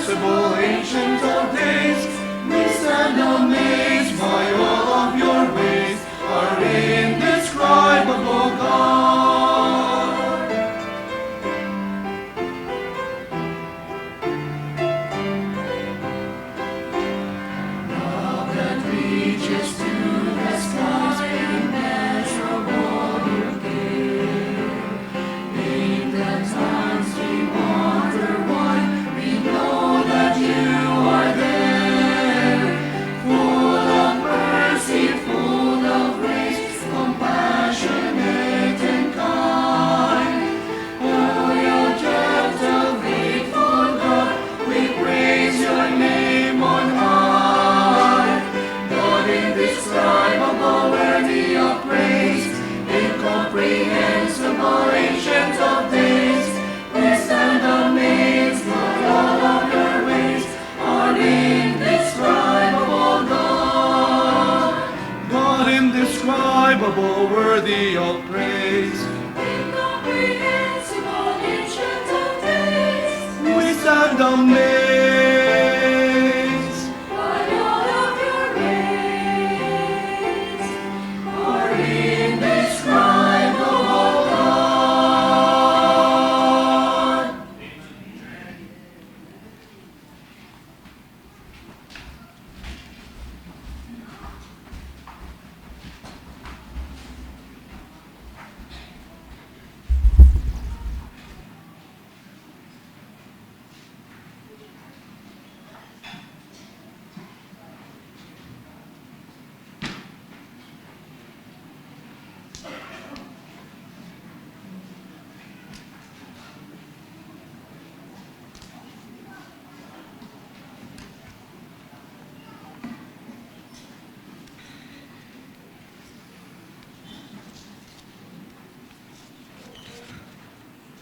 incomprehensible ancient of days, we stand amazed by all of your ways, our indescribable God. Love that reaches to the skies, immeasurable your care. In the times we wonder why, we know that you are there. Full of mercy, full of grace, compassionate and kind. Oh, your gentle, faithful God, we praise your name on high. God indescribable, worthy of praise, incomprehensible, ancient of days, we stand amazed by all of your ways, our indescribable God. God indescribable, worthy of praise, Incomprehensible, ancient of days, we stand amazed. by all of your ways, Our indescribable God.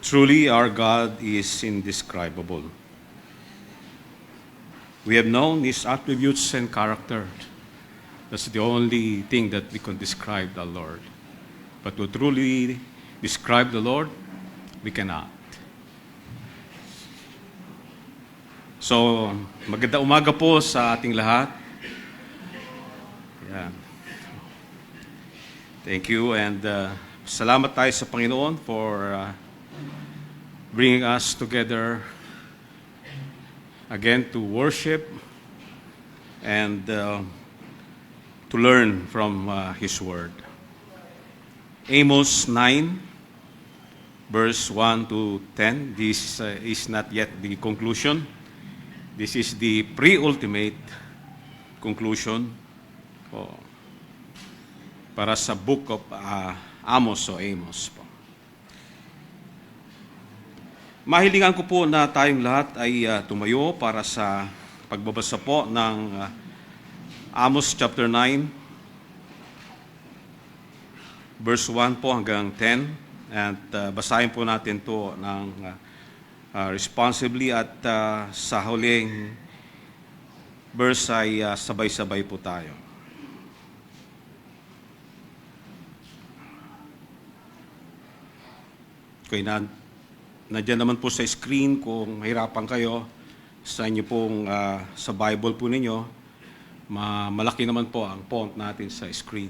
Truly, our God is indescribable. We have known His attributes and character. That's the only thing that we can describe the Lord. But to truly describe the Lord, we cannot. So, magandang umaga po sa ating lahat. Yeah. Thank you, and salamat tayo sa Panginoon for bringing us together again to worship and to learn from His Word. Amos 9, verse 1 to 10. This is not yet the conclusion. This is the pre-ultimate conclusion para sa book of Amos o Amos po. Mahilingan ko po na tayong lahat ay tumayo para sa pagbabasa po ng Amos chapter 9, verse 1 po hanggang 10. At basahin po natin to ng responsibly at sa huling verse ay sabay-sabay po tayo. Okay, nandiyan naman po sa screen kung mahirapan kayo sa inyo pong sa Bible po ninyo, malaki naman po ang font natin sa screen.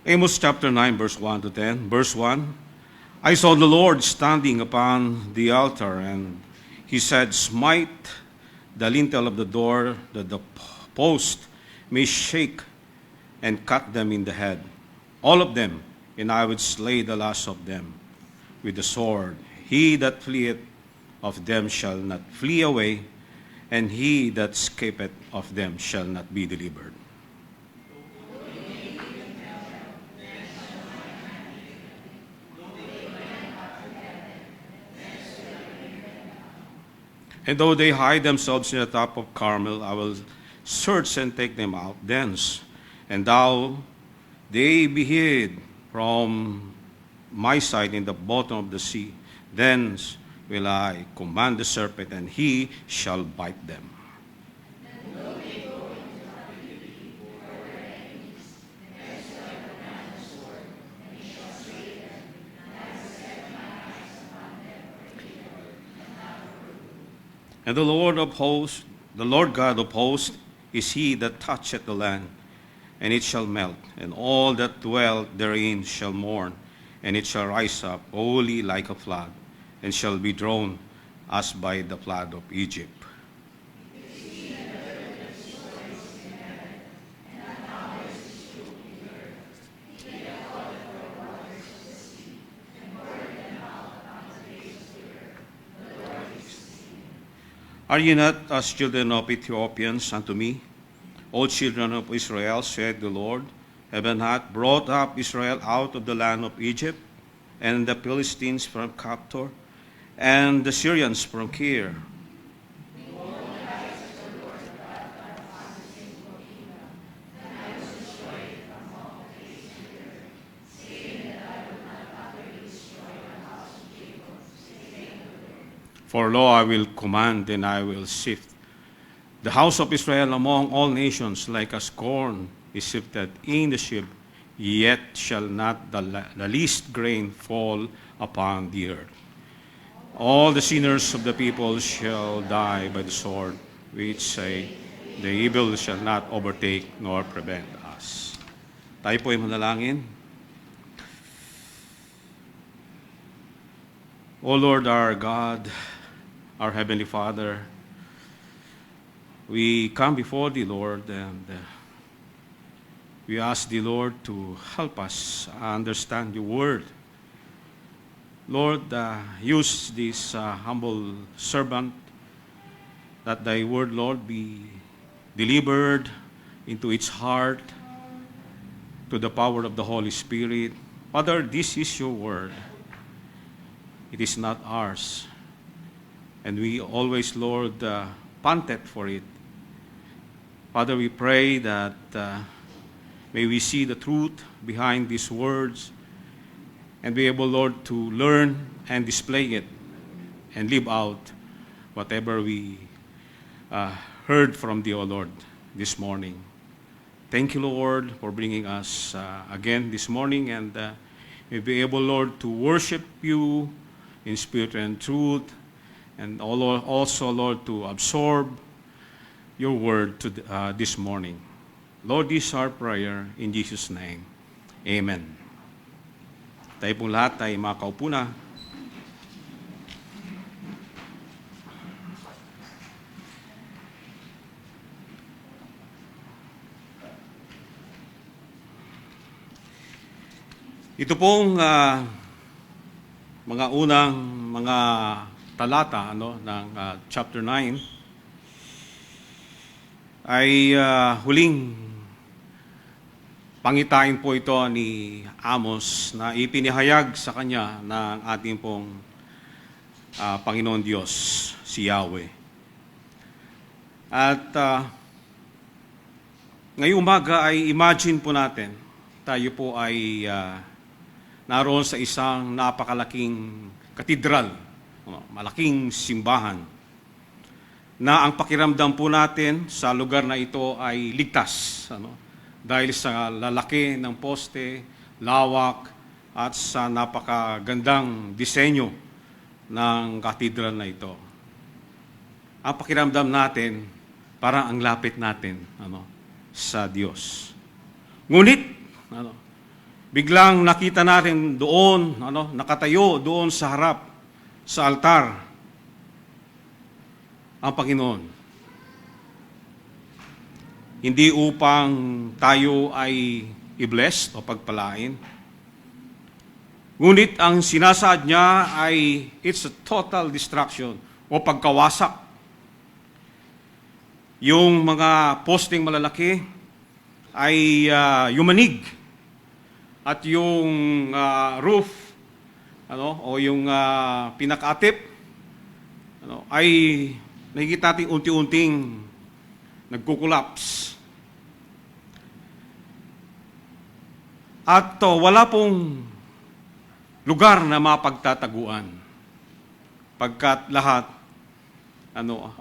Amos chapter 9, verse 1 to 10. Verse 1, I saw the Lord standing upon the altar, and He said, smite the lintel of the door, that the post may shake, and cut them in the head, all of them, and I would slay the last of them with the sword. He that fleeth of them shall not flee away, and he that escapeth of them shall not be delivered. And though they hide themselves in the top of Carmel, I will search and take them out thence. And though they be hid from my sight in the bottom of the sea, thence will I command the serpent, and he shall bite them. And the Lord God of hosts is he that toucheth the land, and it shall melt, and all that dwell therein shall mourn, and it shall rise up wholly like a flood, and shall be drawn as by the flood of Egypt. Are ye not as children of Ethiopians unto me? O children of Israel, said the Lord, have I not brought up Israel out of the land of Egypt, and the Philistines from Captor, and the Syrians from Kir? For lo, I will command, and I will sift the house of Israel among all nations, like as corn is sifted in the sieve, yet shall not the least grain fall upon the earth. All the sinners of the people shall die by the sword, which say, the evil shall not overtake nor prevent us. Tayo po ay manalangin. O Lord our God, our Heavenly Father, we come before thee, Lord, and we ask thee, Lord, to help us understand your word. Lord, use this humble servant, that thy word, Lord, be delivered into its heart to the power of the Holy Spirit. Father, this is your word. It is not ours. And we always, Lord, panted for it. Father, we pray that may we see the truth behind these words and be able, Lord, to learn and display it and live out whatever we heard from thee, O Lord, this morning. Thank you, Lord, for bringing us again this morning, and may be able, Lord, to worship you in spirit and truth, and also, Lord, to absorb your word this morning. Lord, this is our prayer in Jesus' name. Amen. Tayo pong lahat ay makaupo na. Ito pong mga unang mga talata ng chapter 9 ay huling pangitain po ito ni Amos na ipinahayag sa kanya ng ating pong Panginoon Diyos, si Yahweh. At ngayong umaga ay imagine po natin, tayo po ay naroon sa isang napakalaking katedral, malaking simbahan, na ang pakiramdam po natin sa lugar na ito ay ligtas, dahil sa lalaki ng poste, lawak, at sa napakagandang disenyo ng katedral na ito. Ang pakiramdam natin, parang ang lapit natin sa Diyos. Ngunit, biglang nakita natin doon, nakatayo doon sa harap, sa altar, ang Panginoon. Hindi upang tayo ay i-bless o pagpalain. Ngunit ang sinasaad niya ay it's a total destruction o pagkawasak. Yung mga posting malalaki ay yumanig. At yung roof o yung pinakatip ay nakikita natin unti-unting nagkukulaps. At wala pong lugar na mapagtataguan pagkat lahat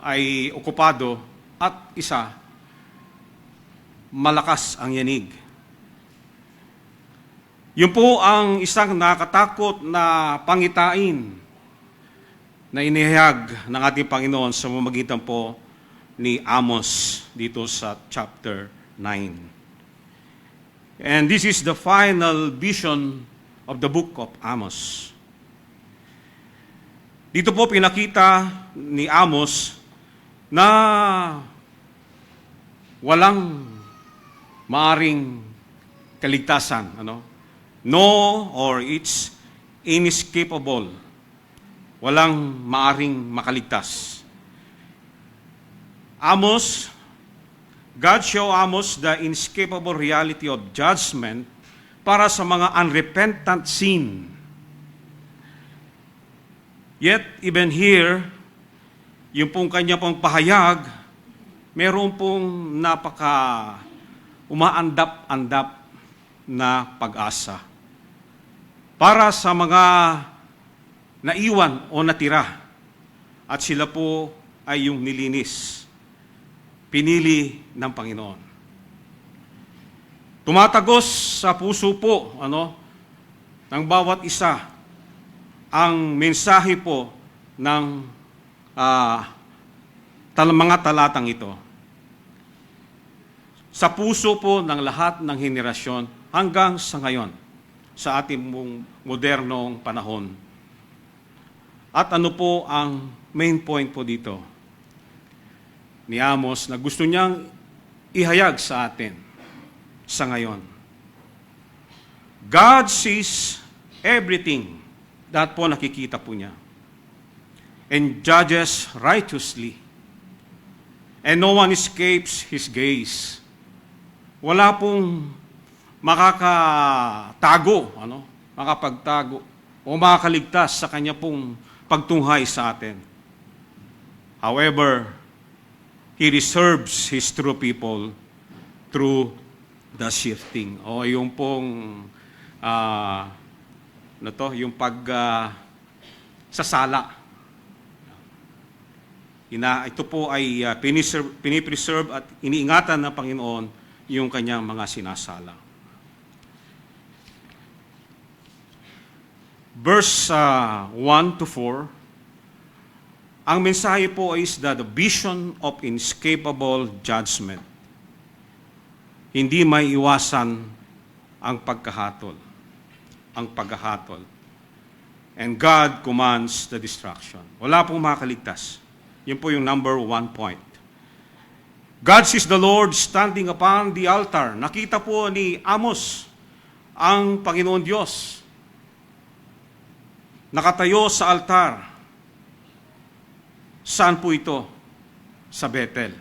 ay okupado at isa malakas ang yanig. Yun po ang isang nakatakot na pangitain na inihayag ng ating Panginoon sa pamamagitan po ni Amos dito sa chapter 9. And this is the final vision of the book of Amos. Dito po pinakita ni Amos na walang maaring kaligtasan, No, or it's inescapable. Walang maaring makaligtas. God show Amos the inescapable reality of judgment para sa mga unrepentant sin. Yet, even here, yung pong kanya pong pahayag, meron pong napaka umaandap-andap na pag-asa para sa mga naiwan o natira at sila po ay yung nilinis, pinili ng Panginoon. Tumatagos sa puso po ng bawat isa ang mensahe po ng mga talatang ito. Sa puso po ng lahat ng henerasyon hanggang sa ngayon, sa ating modernong panahon. At ano po ang main point po dito ni Amos na gusto niyang ihayag sa atin sa ngayon? God sees everything. That po nakikita po niya. And judges righteously. And no one escapes His gaze. Wala pong makakatago, makapagtago o makakaligtas sa kanya pong pagtunghay sa atin. However, He reserves His true people through the shifting. O yung pong yung sasala. Ito po ay pinipreserve at iniingatan ng Panginoon yung kanyang mga sinasala. Verse 1 to 4, ang mensahe po is that the vision of inescapable judgment. Hindi may iwasan ang pagkahatol, ang paghahatol. And God commands the destruction. Wala pong makaligtas. Yun po yung number 1 point. God sees the Lord standing upon the altar. Nakita po ni Amos ang Panginoon Diyos. Nakatayo sa altar. Saan po ito? Sa Bethel.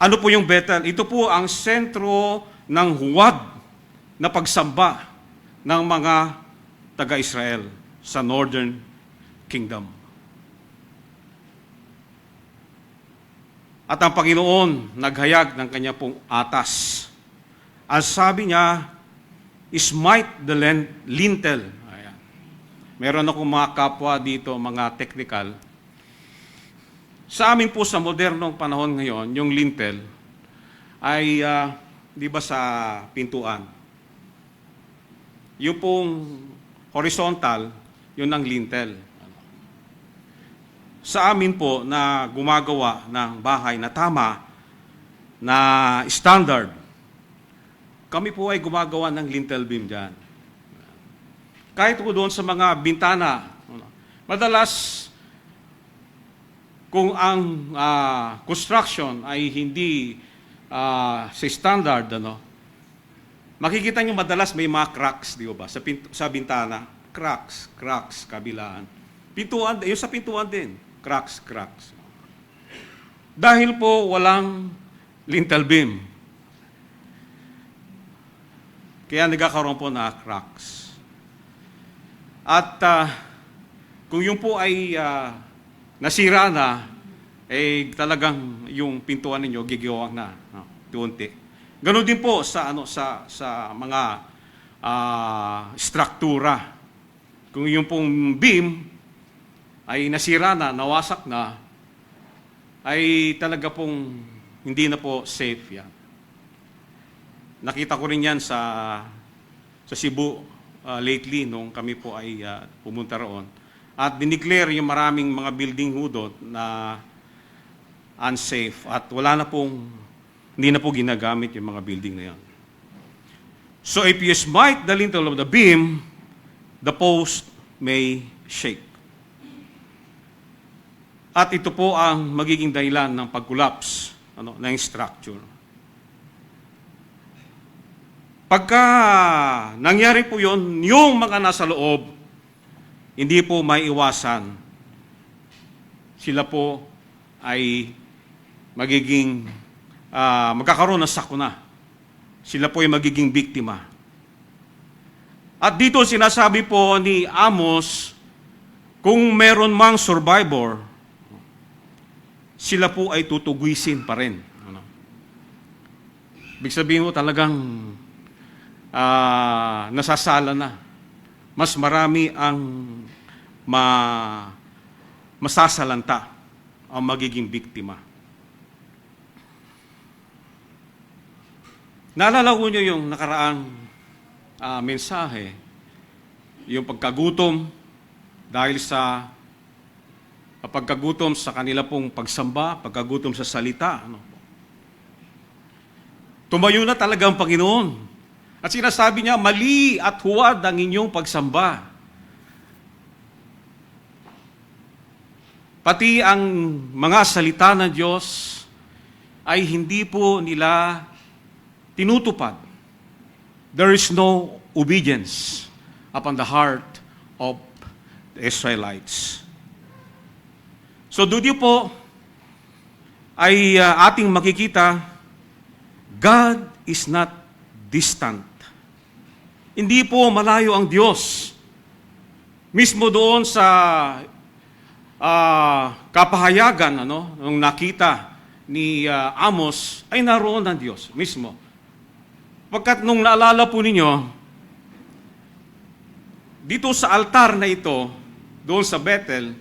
Ano po yung Bethel? Ito po ang sentro ng huwad na pagsamba ng mga taga-Israel sa Northern Kingdom. At ang Panginoon naghayag ng kanya pong atas. Ang sabi niya, smite the lintel. Ayan. Meron akong mga kapwa dito, mga technical. Sa amin po sa modernong panahon ngayon, yung lintel ay, di ba sa pintuan? Yung pong horizontal, yun ang lintel. Sa amin po na gumagawa ng bahay na tama, na standard, kami po ay gumagawa ng lintel beam dyan. Kahit po doon sa mga bintana, madalas, kung ang construction ay hindi sa standard, makikita nyo madalas may mga cracks, di ba? Sa bintana, cracks, kabilaan. Pintuan, yung sa pintuan din, cracks. Dahil po walang lintel beam. Kaya nagkakaroon po na cracks. At kung yun po ay nasira na, talagang yung pintuan ninyo gigawang na, tuunti. Ganon din po sa mga struktura. Kung yung pong beam ay nasira na, nawasak na, ay talaga pong hindi na po safe yan. Nakita ko rin yan sa Cebu lately nung kami po ay pumunta roon. at dineclare yung maraming mga building hudot na unsafe at hindi na po ginagamit yung mga building na yan. So if you smite the lintel of the beam, the post may shake. At ito po ang magiging dahilan ng pag-collapse ng structure. Pagka nangyari po yun, yung mga nasa loob, hindi po maiiwasan. Sila po ay magkakaroon ng sakuna. Sila po ay magiging biktima. At dito sinasabi po ni Amos, kung meron mang survivor, sila po ay tutugwisin pa rin. Ibig sabihin mo talagang nasasala na. Mas marami ang masasalanta ang magiging biktima. Naalala ko niyo yung nakaraang mensahe, yung pagkagutom dahil sa pagkagutom sa kanila pong pagsamba, pagkagutom sa salita. Tumayo na talaga ang Panginoon. At sinasabi niya, mali at huwad ang inyong pagsamba. Pati ang mga salita ng Diyos ay hindi po nila tinutupad. There is no obedience upon the heart of the Israelites. So doon po ay ating makikita, God is not distant. Hindi po malayo ang Diyos. Mismo doon sa kapahayagan nung nakita ni Amos, ay naroon ang Diyos mismo. Pagkat nung naalala po ninyo, dito sa altar na ito, doon sa Bethel,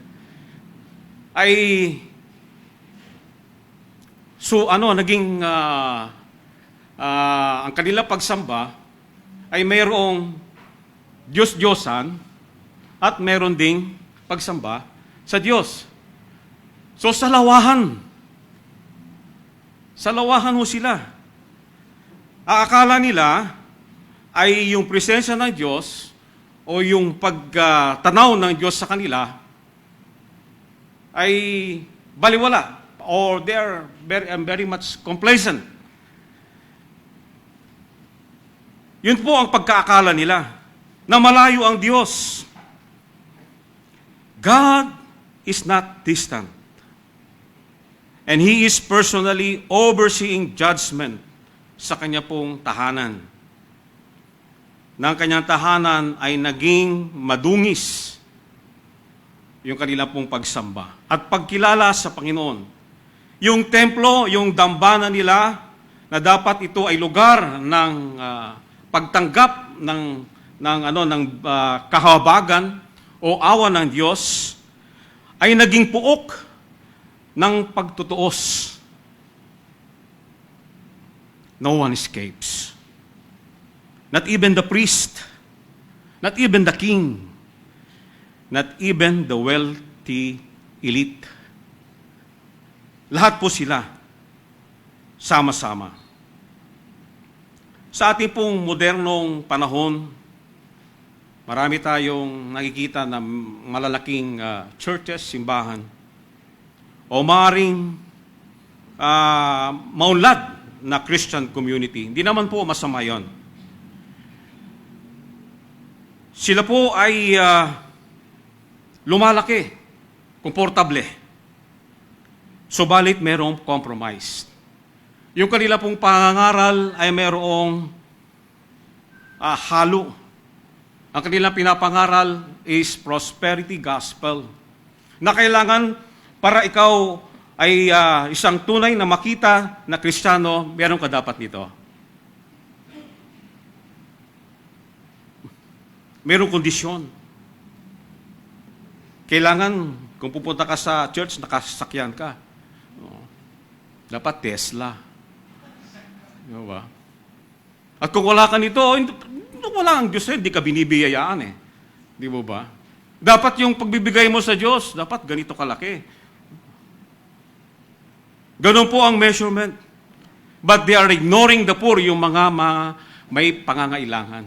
ay naging ang kanila pagsamba ay mayroong Diyos-Diyosan at mayroon ding pagsamba sa Diyos. So sa lawahan ho sila. Akala nila ay yung presensya ng Diyos o yung pagtanaw ng Diyos sa kanila ay baliwala or they are very much complacent. Yun po ang pagkaakala nila, na malayo ang Diyos. God is not distant. And He is personally overseeing judgment sa Kanya pong tahanan. Nang Kanyang tahanan ay naging madungis yung kanila pong pagsamba at pagkilala sa Panginoon. Yung templo, yung dambana nila, na dapat ito ay lugar ng pagtanggap ng kahabagan o awa ng Diyos, ay naging puok ng pagtutuos. No one escapes. Not even the priest, not even the king, not even the wealthy elite. Lahat po sila sama-sama. Sa ating pong modernong panahon, marami tayong nakikita na malalaking churches, simbahan, o maaaring maunlad na Christian community. Hindi naman po masama yon. Sila po ay lumalaki, komportable. Subalit merong compromise. Yung kanila pong pangangaral ay merong halo. Ang kanilang pinapangaral is prosperity gospel. Na kailangan para ikaw ay isang tunay na makita na Kristiyano, meron ka dapat nito. Merong kondisyon. Kailangan, kung pupunta ka sa church, nakasakyan ka. Dapat Tesla. Diba? At kung wala ka nito, wala ang Diyos, hindi ka binibiyayaan eh. Di ba ba? Dapat yung pagbibigay mo sa Diyos, dapat ganito kalaki. Ganun po ang measurement. But they are ignoring the poor, yung mga may pangangailangan.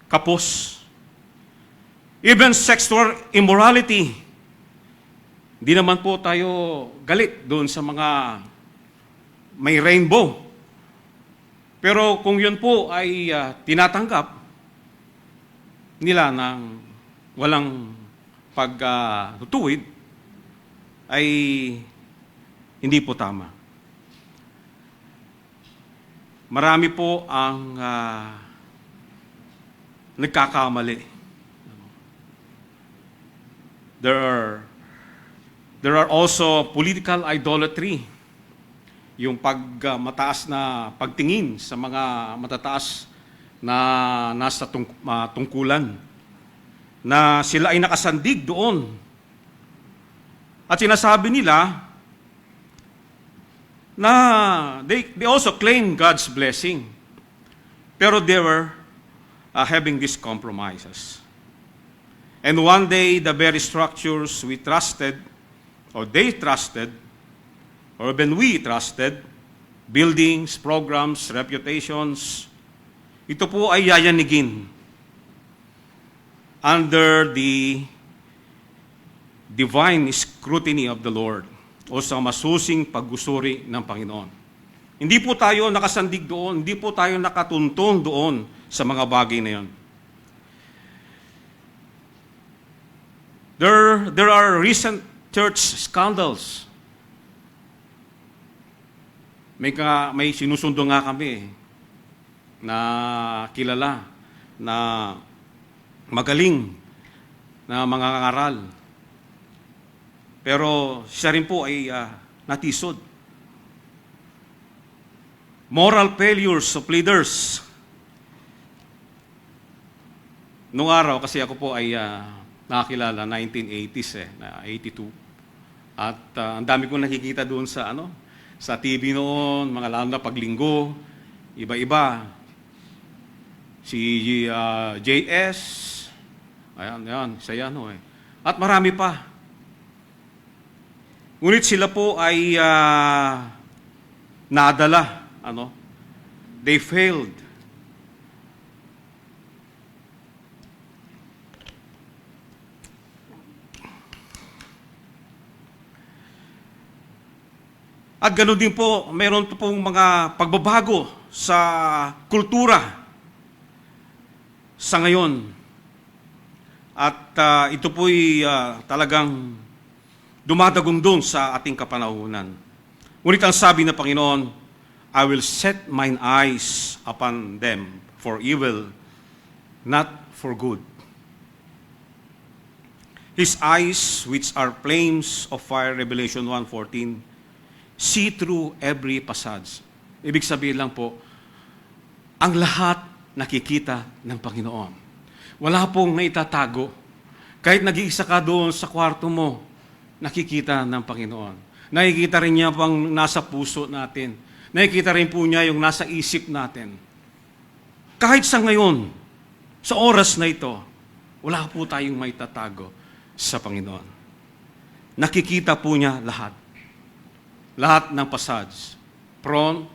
Kapos. Even sexual immorality. Hindi naman po tayo galit doon sa mga may rainbow. Pero kung yun po ay tinatanggap nila ng walang pagtutuwid, ay hindi po tama. Marami po ang nagkakamali. There are also political idolatry. Yung mataas na pagtingin sa mga matataas na nasa tungkulan, na sila ay nakasandig doon. At sinasabi nila na they also claim God's blessing. Pero they were having these compromises. And one day, the very structures we trusted, or they trusted, or even we trusted, buildings, programs, reputations, ito po ay yayanigin under the divine scrutiny of the Lord o sa masusing paggusuri ng Panginoon. Hindi po tayo nakasandig doon, hindi po tayo nakatuntong doon sa mga bagay na yon. There are recent church scandals. May sinusundo nga kami na kilala na magaling na mga ngaral. Pero siya rin po ay natisod. Moral failures of leaders. Noong araw, kasi ako po ay nakakilala, 1980s na 82. At ang dami kong nakikita doon sa TV noon, mga lalo na paglinggo, iba-iba. Si JS, ayan, saya At marami pa. Ngunit sila po ay nadala, they failed. At ganoon din po, mayroon pong mga pagbabago sa kultura sa ngayon. At ito po'y talagang dumadagundong sa ating kapanahunan. Ngunit ang sabi ng Panginoon, I will set mine eyes upon them for evil, not for good. His eyes, which are flames of fire, Revelation 1:14, see through every passage. Ibig sabihin lang po, ang lahat nakikita ng Panginoon. Wala pong naitatago. Kahit nag-iisa ka doon sa kwarto mo, nakikita ng Panginoon. Nakikita rin niya pang nasa puso natin. Nakikita rin po niya yung nasa isip natin. Kahit sa ngayon, sa oras na ito, wala po tayong maitatago sa Panginoon. Nakikita po niya lahat. Lahat ng passage. Front,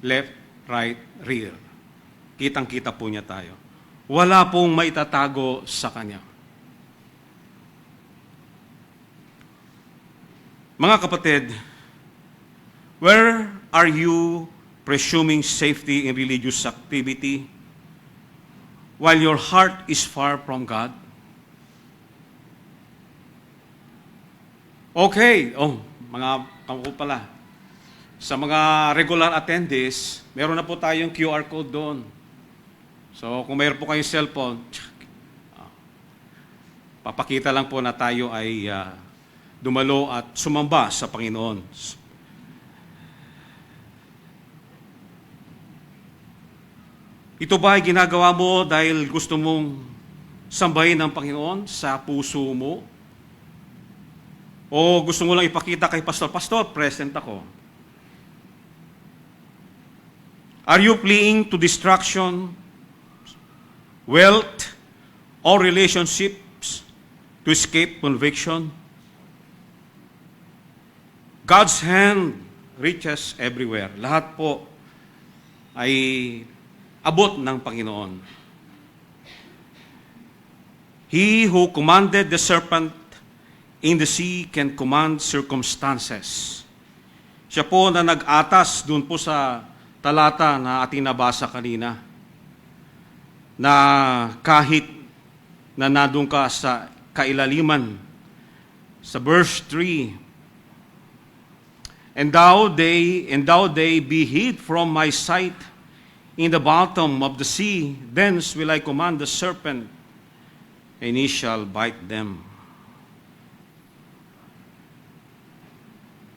left, right, rear. Kitang-kita po niya tayo. Wala pong maitatago sa Kanya. Mga kapatid, where are you presuming safety in religious activity while your heart is far from God? Okay, mga pangko pala. Sa mga regular attendees, meron na po tayong QR code doon. So, kung mayroon po kayong cellphone, papakita lang po na tayo ay dumalo at sumamba sa Panginoon. Ito ba ay ginagawa mo dahil gusto mong sambahin ang Panginoon sa puso mo? O gusto mo lang ipakita kay Pastor, present ako? Are you fleeing to distraction, wealth, or relationship to escape conviction. God's hand reaches everywhere. Lahat po ay abot ng Panginoon. He who commanded the serpent in the sea can command circumstances. Siya po na nag-atas doon po sa talata na ating nabasa kanina, na kahit na nandun ka sa kailaliman, sa verse 3, And thou they be hid from my sight in the bottom of the sea, thence will I command the serpent, and he shall bite them.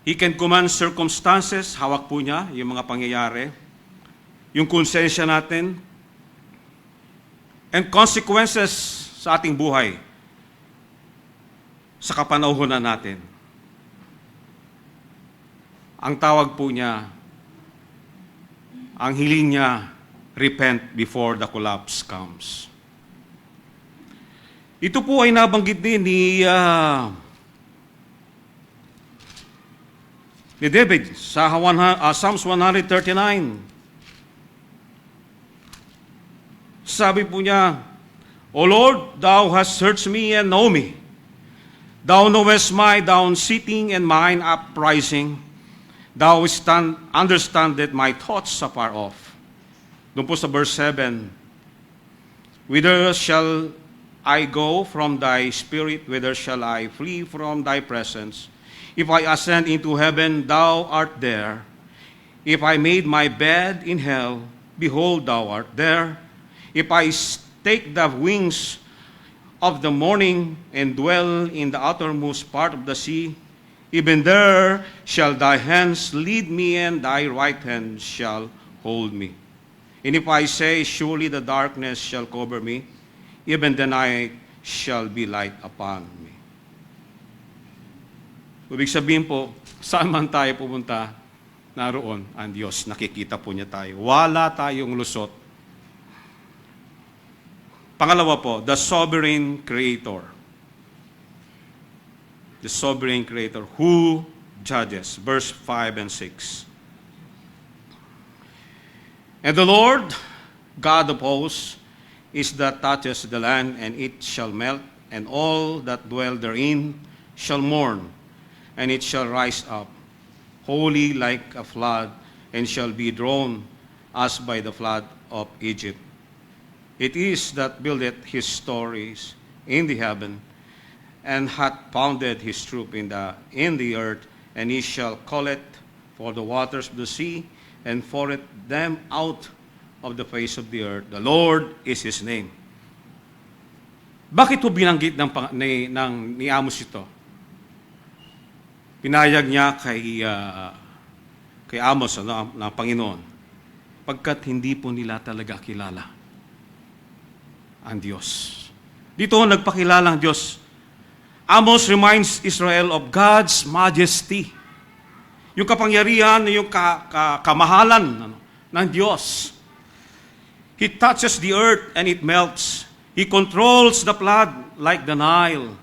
He can command circumstances, hawak po niya yung mga pangyayari, yung konsensya natin, and consequences sa ating buhay, sa kapanahonan natin. Ang tawag po niya, ang hiling niya, repent before the collapse comes. Ito po ay nabanggit din ni David sa Psalms 139. Sabi po niya, O Lord, Thou hast searched me and know me. Thou knowest my down sitting and mine uprising. Thou understandest my thoughts afar off. Doon po sa verse 7, Whither shall I go from thy spirit? Whither shall I flee from thy presence? If I ascend into heaven, thou art there. If I made my bed in hell, behold, thou art there. If I take the wings of the morning and dwell in the uttermost part of the sea, even there shall thy hands lead me, and thy right hand shall hold me. And if I say, surely the darkness shall cover me, even the night shall be light upon me. Ibig sabihin po, saan man tayo pumunta, naroon ang Diyos. Nakikita po niya tayo. Wala tayong lusot. Pangalawa po, the sovereign creator. The sovereign creator who judges. Verse 5 and 6. And the Lord, God of hosts, is that touches the land, and it shall melt, and all that dwell therein shall mourn, and it shall rise up, wholly like a flood, and shall be drawn as by the flood of Egypt. It is that buildeth his stories in the heaven, and hath founded his troop in the earth, and he shall call it for the waters of the sea, and for it them out of the face of the earth. The Lord is his name. Bakit po binanggit ni Amos ito? Pinayag niya kay Amos ng Panginoon, pagkat hindi po nila talaga kilala ang Diyos. Dito nagpakilala ang Diyos. Amos reminds Israel of God's majesty. Yung kapangyarihan, yung kamahalan ng Diyos. He touches the earth and it melts. He controls the flood like the Nile.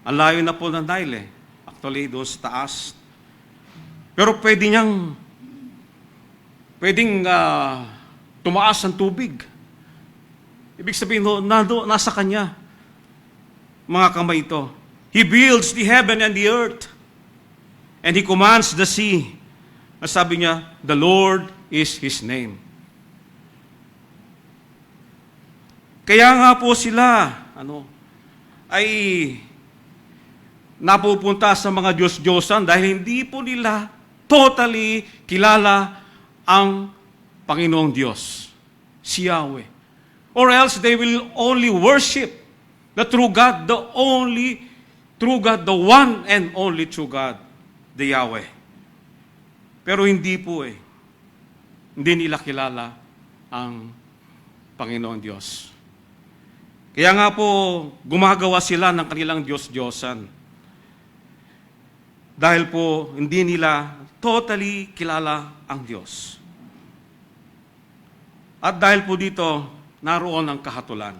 Ang layo na po ng Nile Actually, doon sa taas. Pero pwedeng tumaas ang tubig. Ibig sabihin, nasa Kanya. Mga kamay ito. He builds the heaven and the earth. And He commands the sea. Sabi niya, the Lord is His name. Kaya nga po sila, ay napupunta sa mga Diyos-Diyosan dahil hindi po nila totally kilala ang Panginoong Diyos, si Yahweh. Or else they will only worship the true God, the only true God, the one and only true God, the Yahweh. Pero hindi po Hindi nila kilala ang Panginoong Diyos. Kaya nga po, gumagawa sila ng kanilang Diyos-Diyosan. Dahil po, hindi nila totally kilala ang Diyos. At dahil po dito, naroon ang kahatulan.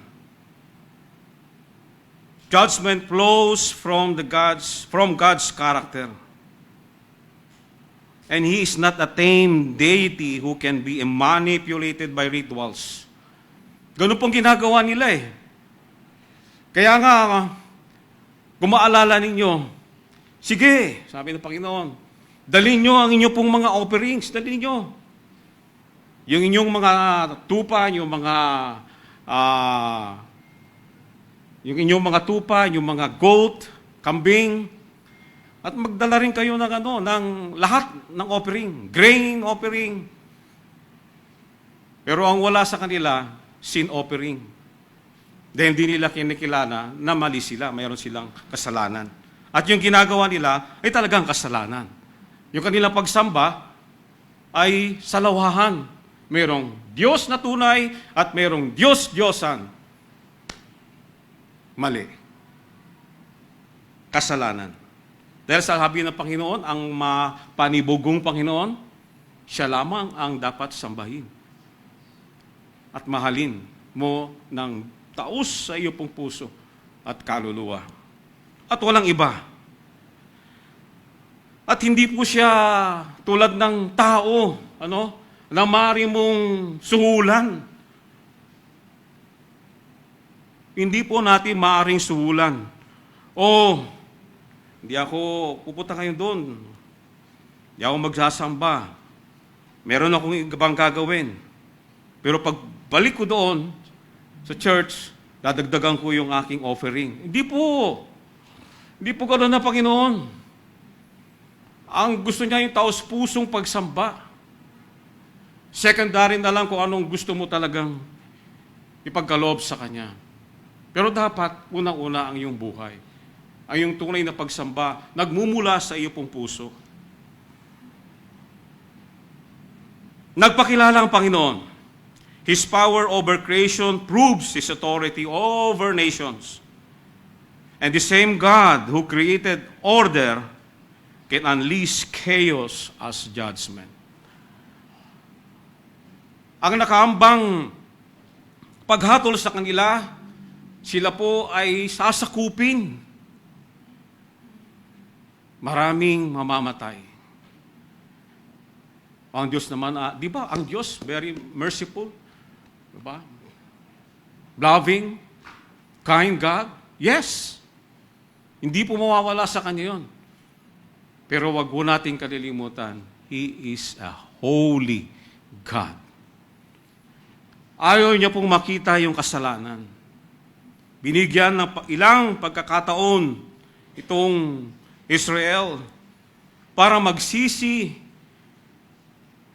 Judgment flows from God's character. And He is not a tame deity who can be manipulated by rituals. Ganun pong ginagawa nila eh. Kaya nga, kung maalala ninyo, sige, sabi ng Panginoon, dalhin nyo ang inyong pong mga offerings, dalhin nyo. Yung inyong mga tupa, yung inyong mga tupa, yung mga goat, kambing, at magdala rin kayo ng lahat ng offering, grain offering. Pero ang wala sa kanila, sin offering. Dahil hindi nila kinikilala na mali sila, mayroon silang kasalanan. At yung ginagawa nila ay talagang kasalanan. Yung kanilang pagsamba ay salawahan. Mayroong Diyos na tunay at mayroong Diyos-Diyosan. Mali. Kasalanan. Dahil sa sabi ng Panginoon, ang mapanibugong Panginoon, siya lamang ang dapat sambahin. At mahalin mo ng taos sa iyo pong puso at kaluluwa. At walang iba. At hindi po siya tulad ng tao, na maaari mong suhulan. Hindi po natin maaaring suhulan. Hindi ako pupunta kayo doon. Hindi ako magsasamba. Meron akong ibang gagawin. Pero pagbalik ko doon sa church, dadagdagan ko yung aking offering. Hindi po. Hindi po ganoon na Panginoon. Ang gusto niya yung taos-pusong pagsamba. Secondary na lang kung anong gusto mo talagang ipagkaloob sa Kanya. Pero dapat, unang-una ang iyong buhay. Ang iyong tunay na pagsamba, nagmumula sa iyo pong puso. Nagpakilala ang Panginoon. His power over creation proves His authority over nations. And the same God who created order can unleash chaos as judgment. Ang nakaambang paghatol sa kanila, sila po ay sasakupin. Maraming mamamatay. Ang Diyos naman, di ba? Ang Diyos, very merciful. Di ba? Loving, kind God. Yes. Hindi po mawawala sa Kanya yun. Pero wag po nating kalilimutan, He is a holy God. Ayaw niya pong makita yung kasalanan. Binigyan ng ilang pagkakataon itong Israel para magsisi,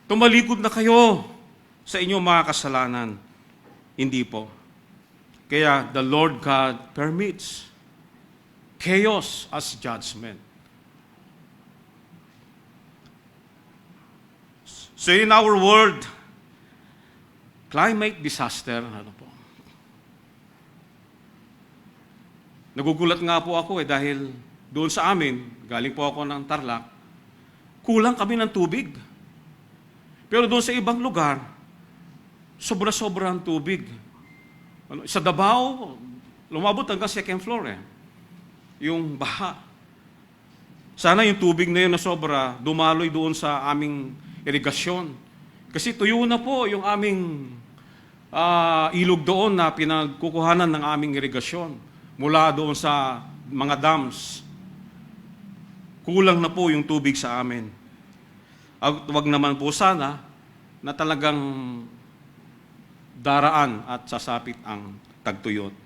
tumalikod na kayo sa inyong mga kasalanan. Hindi po. Kaya the Lord God permits chaos as judgment. So in our world, climate disaster, nagugulat nga po ako dahil doon sa amin, galing po ako ng Tarlac, kulang kami ng tubig. Pero doon sa ibang lugar, sobra-sobra ang tubig. Sa Davao, lumabot hanggang second floor yung baha. Sana yung tubig na yun na sobra, dumaloy doon sa aming irigasyon. Kasi tuyo na po yung aming ilog doon na pinagkukuhanan ng aming irigasyon mula doon sa mga dams. Kulang na po yung tubig sa amin. At wag naman po sana na talagang daraan at sasapit ang tagtuyot.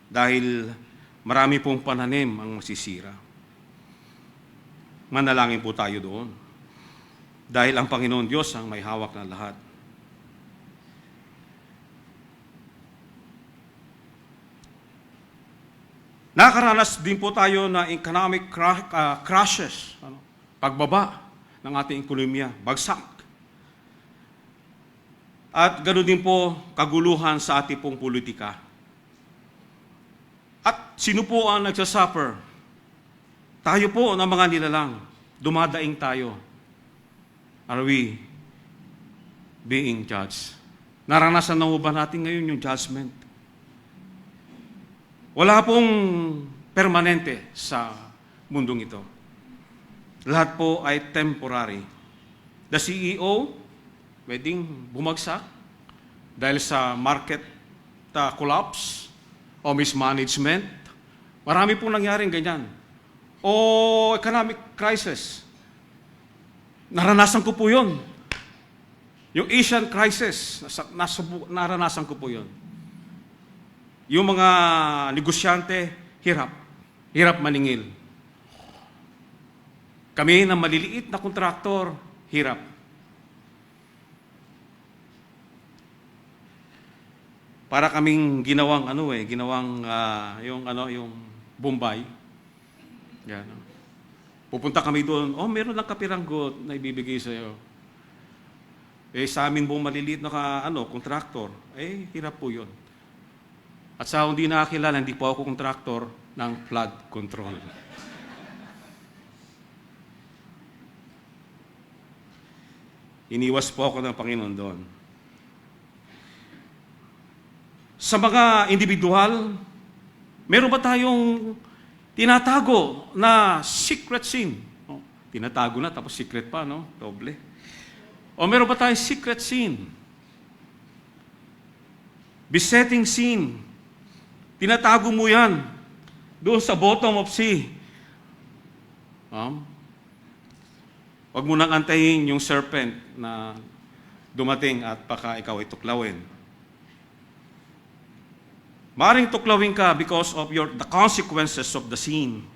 Dahil marami pong pananim ang masisira. Manalangin po tayo doon. Dahil ang Panginoon Diyos ang may hawak na lahat. Nakaranas din po tayo na economic crashes, pagbaba ng ating ekonomiya, bagsak. At ganoon din po kaguluhan sa ating pong politika. At sino po ang nagsasuffer? Tayo po ng mga nilalang, dumadaing tayo. Are we being judged? Naranasan na ba natin ngayon yung judgment? Wala pong permanente sa mundong ito. Lahat po ay temporary. The CEO, pwedeng bumagsak dahil sa market collapse o mismanagement. Marami pong nangyaring ganyan. O economic crisis. Naranasan ko po yun. Yung Asian crisis, naranasan ko po yun. Yung mga negosyante, hirap maningil. Kami na maliliit na kontraktor, hirap. Para kaming ginawang yung Bombay. Yan. Pupunta kami doon, meron lang kapiranggot na ibibigay sa iyo. Sa amin buong maliliit na kontraktor, hirap po 'yon. At sa hindi nakakilala, hindi po ako kontraktor ng flood control. Iniwas po ako ng Panginoon doon. Sa mga individual, meron ba tayong tinatago na secret sin? Tinatago na, tapos secret pa, no? Doble. O meron ba tayong secret sin? Besetting sin. Tinatago mo yan doon sa bottom of sea. Huwag mo nang antayin yung serpent na dumating at baka ikaw ay tuklawin. Maaring tuklawin ka because of the consequences of the sin.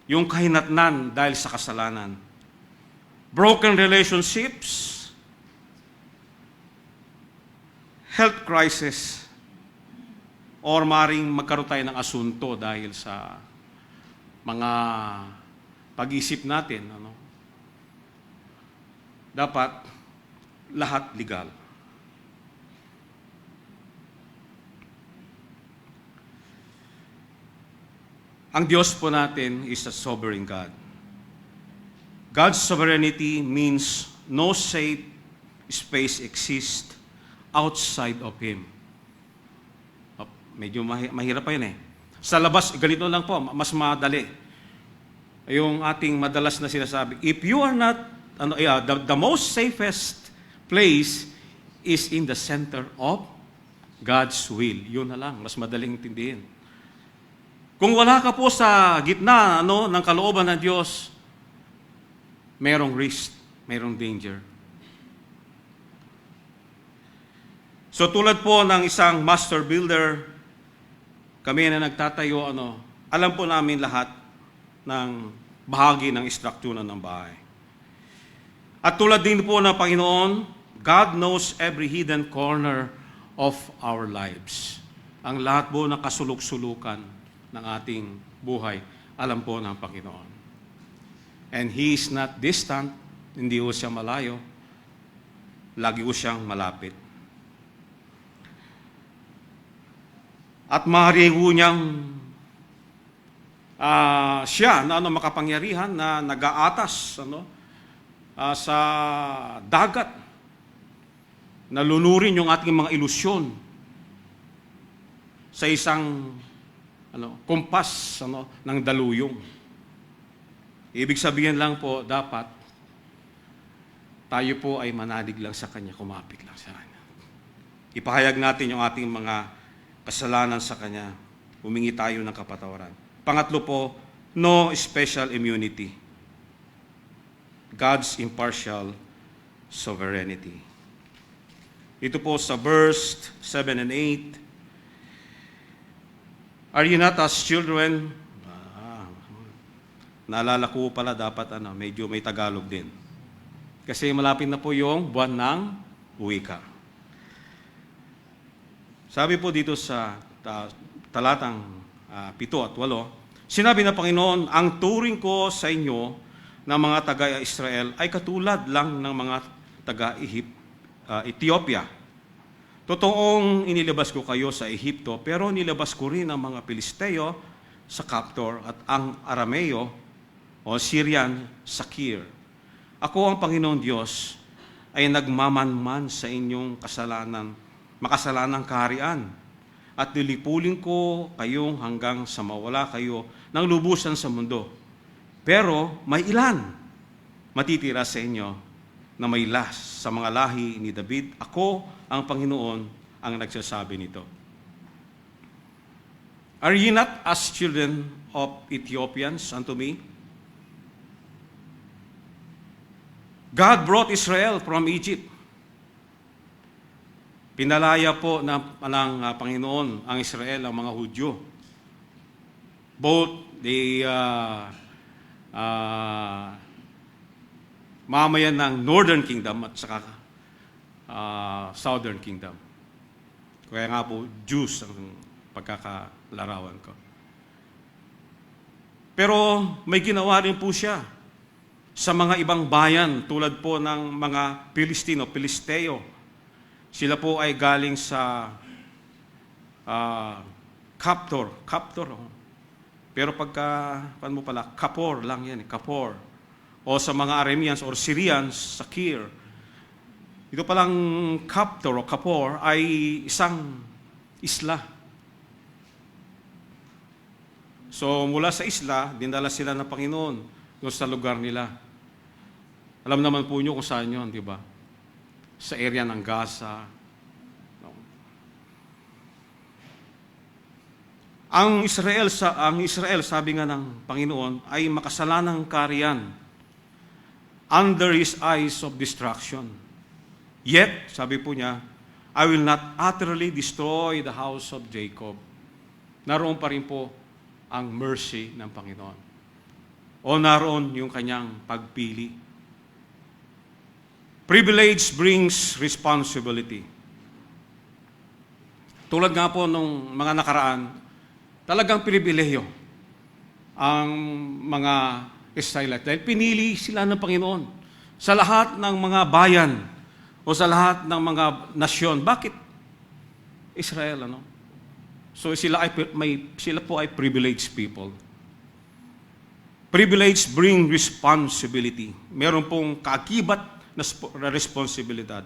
Yung kahinatnan dahil sa kasalanan. Broken relationships, health crisis, or maaring magkaroon tayo ng asunto dahil sa mga pag-isip natin. Dapat lahat legal. Ang Diyos po natin is a sovereign God. God's sovereignty means no safe space exists outside of Him. Medyo mahirap pa yun eh. Sa labas, ganito lang po, mas madali. Yung ating madalas na sinasabi, if you are not, the most safest place is in the center of God's will. Yun na lang, mas madaling intindihin. Kung wala ka po sa gitna ng kalooban ng Diyos, merong risk, merong danger. So tulad po ng isang master builder, kami na nagtatayo, alam po namin lahat ng bahagi ng istruktura ng bahay. At tulad din po ng Panginoon, God knows every hidden corner of our lives. Ang lahat po ng kasulok-sulukan ng ating buhay, alam po ng Panginoon. And He is not distant, hindi po siya malayo, lagi po siyang malapit. At maaari po niyang siya na makapangyarihan na nag-aatas sa dagat, nalunurin yung ating mga ilusyon sa isang kumpas ng daluyong. Ibig sabihin lang po, dapat tayo po ay manalig lang sa Kanya, kumapit lang sa Kanya. Ipahayag natin yung ating mga kasalanan sa Kanya. Humingi tayo ng kapatawaran. Pangatlo po, no special immunity. God's impartial sovereignty. Ito po sa verse 7 and 8. Are you not as children? Naalala ko pala dapat medyo may Tagalog din. Kasi malapit na po yung buwan ng wika. Sabi po dito sa talatang 7 at 8, sinabi ng Panginoon, ang turing ko sa inyo ng mga taga-Israel ay katulad lang ng mga taga-Ethiopia. Totoong inilabas ko kayo sa Ehipto, pero nilabas ko rin ang mga Pilisteo sa Captor at ang Arameo o Syrian sa Kir. Ako ang Panginoon Diyos ay nagmamanman sa inyong makasalanang kaharian at nilipulin ko kayong hanggang sa mawala kayo ng lubusan sa mundo. Pero may ilan matitira sa inyo na may las sa mga lahi ni David. Ako, ang Panginoon, ang nagsasabi nito. Are ye not as children of Ethiopians unto me? God brought Israel from Egypt. Pinalaya po ng Panginoon ang Israel, ang mga Hudyo. Both the mamayan ng Northern Kingdom at saka Southern Kingdom. Kaya nga po, Jews ang pagkakalarawan ko. Pero may ginawa rin po siya sa mga ibang bayan tulad po ng mga Pilisteo. Sila po ay galing sa Captor. Pero paano mo pala, Kapor lang yan, Kapor. O sa mga Arameans or Syrians, sa Kir. Ito palang Captor o Kapor ay isang isla. So mula sa isla, dinala sila ng Panginoon doon sa lugar nila. Alam naman po nyo kung saan yun, di ba? Sa area ng Gaza. No. Ang Israel, sabi nga ng Panginoon, ay makasalanang kariyan under His eyes of destruction. Yet, sabi po niya, I will not utterly destroy the house of Jacob. Naroon pa rin po ang mercy ng Panginoon. O naroon yung kanyang pagpili. Privilege brings responsibility. Tulad nga po nung mga nakaraan, talagang pribilehiyo ang mga Israelite. Dahil pinili sila ng Panginoon sa lahat ng mga bayan o sa lahat ng mga nasyon. Bakit Israel, ano? So sila po ay privileged people. Privilege bring responsibility. Meron pong kaakibat na responsibilidad,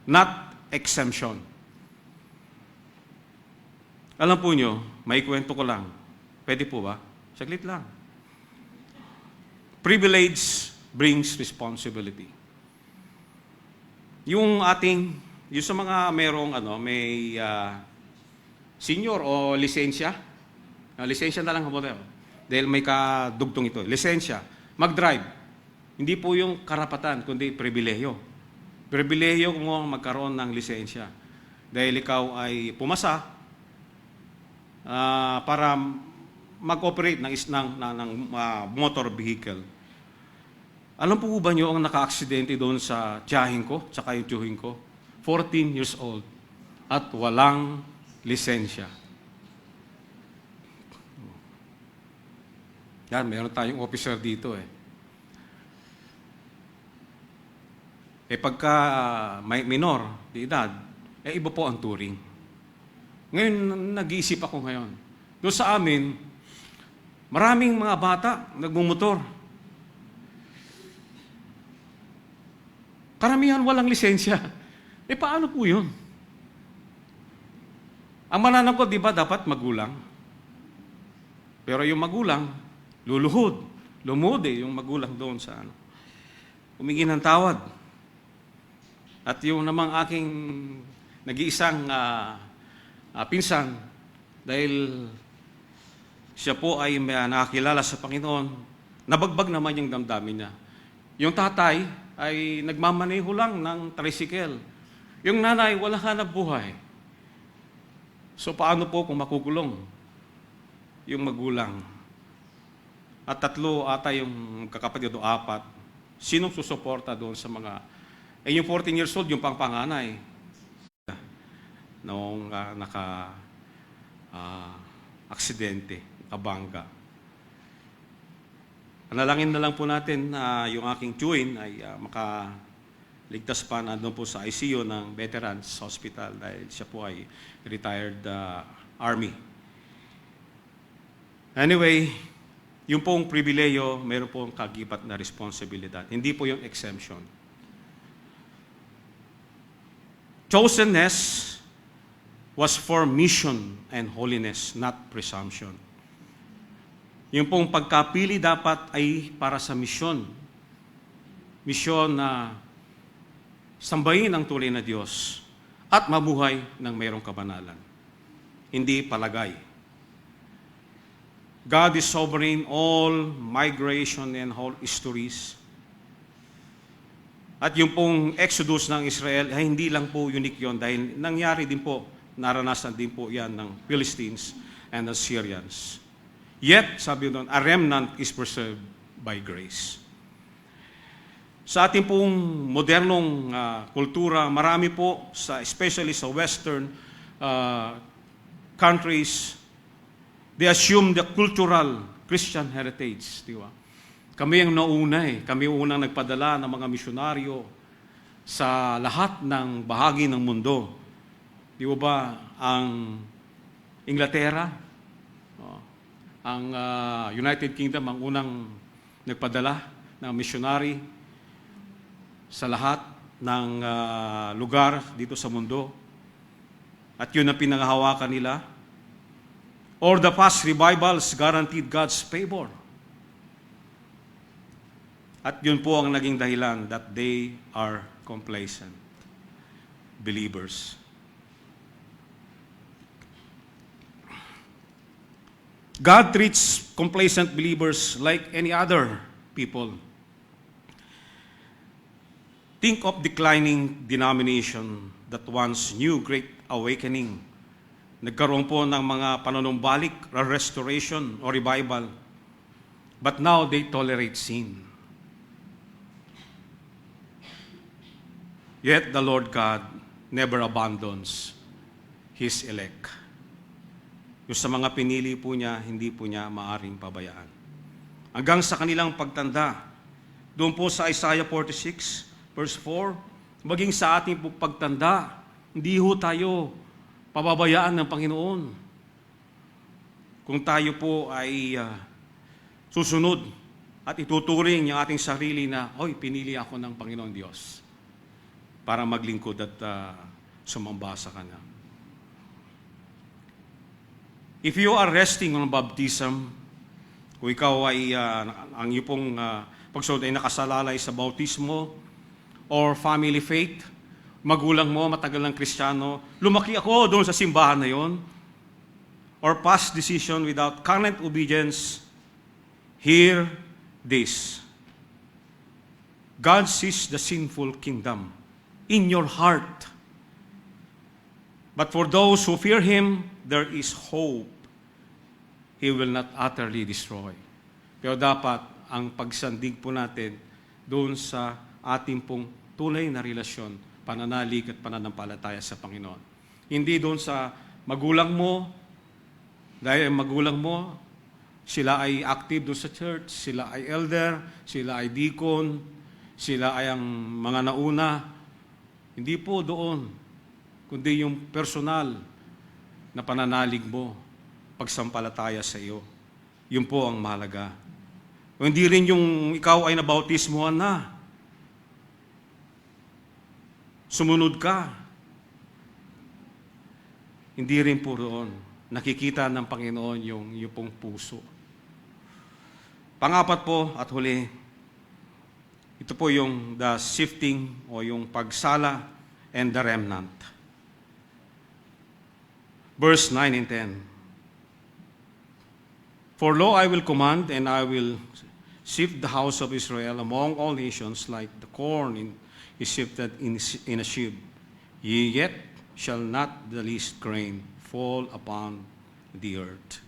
not exemption. Alam po nyo, may kwento ko lang. Pwede po ba? Saglit lang. Privilege brings responsibility. Yung sa mga merong may senior o lisensya. Lisensya na lang po tayo. Dahil may kadugtong ito. Lisensya. Mag-drive. Hindi po yung karapatan, kundi pribilehiyo. Pribilehiyo mo magkaroon ng lisensya. Dahil ikaw ay pumasa para mag-operate ng motor vehicle. Alam po ba nyo ang naka-aksidente doon sa tiyahin ko, tsaka yung tiyuhin ko? 14 years old. At walang lisensya. Yan, meron tayong officer dito pagka may minor di edad, iba po ang turing. Ngayon, nag-iisip ako ngayon. Doon sa amin, maraming mga bata nagmumotor. Karamihan walang lisensya. Paano po yun? Ang mananangkot, di ba, dapat magulang? Pero yung magulang, luluhod. Lumuhod yung magulang doon sa humingi ng tawad. At yung namang aking nag-iisang pinsan, dahil siya po ay nakakilala sa Panginoon, nabagbag naman yung damdamin niya. Yung tatay ay nagmamaneho lang ng tricycle. Yung nanay, wala hanap buhay. So paano po kung makukulong yung magulang? At 3 ata yung kakapatid o 4. Sinong susuporta doon sa mga... yung 14 years old, yung pangpanganay. Noong aksidente, kabangga. Panalangin na lang po natin na yung aking tiyuhin ay makaligtas pa na doon po sa ICU ng Veterans Hospital dahil siya po ay retired Army. Anyway, yung pong pribileyo, mayroon pong kagibat na responsibilidad. Hindi po yung exemption. Chosenness was for mission and holiness, not presumption. Yung pong pagkapili dapat ay para sa misyon. Misyon na sambahin ang tunay na Diyos at mabuhay ng mayroong kabanalan. Hindi palagay. God is sovereign, all migration and all histories. At yung pong exodus ng Israel, ay hindi lang po unique yon dahil nangyari din po, naranasan din po yan ng Philistines and the Syrians. Yet, sabi doon, a remnant is preserved by grace. Sa ating pong modernong kultura, marami po, especially sa Western countries, they assume the cultural Christian heritage. Di ba? Kami ang nauna Kami ang unang nagpadala ng mga misyonaryo sa lahat ng bahagi ng mundo. Di ba ang Inglaterra, ang United Kingdom ang unang nagpadala ng missionary sa lahat ng lugar dito sa mundo. At yun ang pinanghahawakan nila. Or the past revivals guaranteed God's favor. At yun po ang naging dahilan that they are complacent believers. God treats complacent believers like any other people. Think of declining denomination that once knew great awakening. Nagkaroon po ng mga panunumbalik, restoration, or revival. But now they tolerate sin. Yet the Lord God never abandons His elect. Yung sa mga pinili po niya, hindi po niya maaring pabayaan. Hanggang sa kanilang pagtanda, doon po sa Isaiah 46, verse 4, maging sa ating po pagtanda, hindi ho tayo pababayaan ng Panginoon. Kung tayo po ay susunod at ituturing yung ating sarili na, oy, pinili ako ng Panginoon Diyos para maglingkod at sumamba sa Kanya. If you are resting on baptism, kung ikaw ay ang iyong pong pagsunod ay nakasalalay sa bautismo or family faith, magulang mo, matagal ng Kristiyano, lumaki ako doon sa simbahan na yon, or past decision without current obedience, hear this. God sees the sinful kingdom in your heart. But for those who fear Him, there is hope. He will not utterly destroy. Pero dapat ang pagsandig po natin doon sa ating pong tunay na relasyon, pananalig at pananampalataya sa Panginoon. Hindi doon sa magulang mo, dahil ang magulang mo, sila ay active doon sa church, sila ay elder, sila ay deacon, sila ay ang mga nauna. Hindi po doon, kundi yung personal na pananalig mo, pagsampalataya sa iyo. Yun po ang mahalaga. O hindi rin yung ikaw ay nabautismohan na. Sumunod ka. Hindi rin po roon. Nakikita ng Panginoon yung pong puso. Pangapat po at huli, ito po yung the shifting o yung pagsala and the remnant. Verse 9 and 10. For lo, I will command, and I will sift the house of Israel among all nations like the corn is sifted in a sieve. Ye yet shall not the least grain fall upon the earth.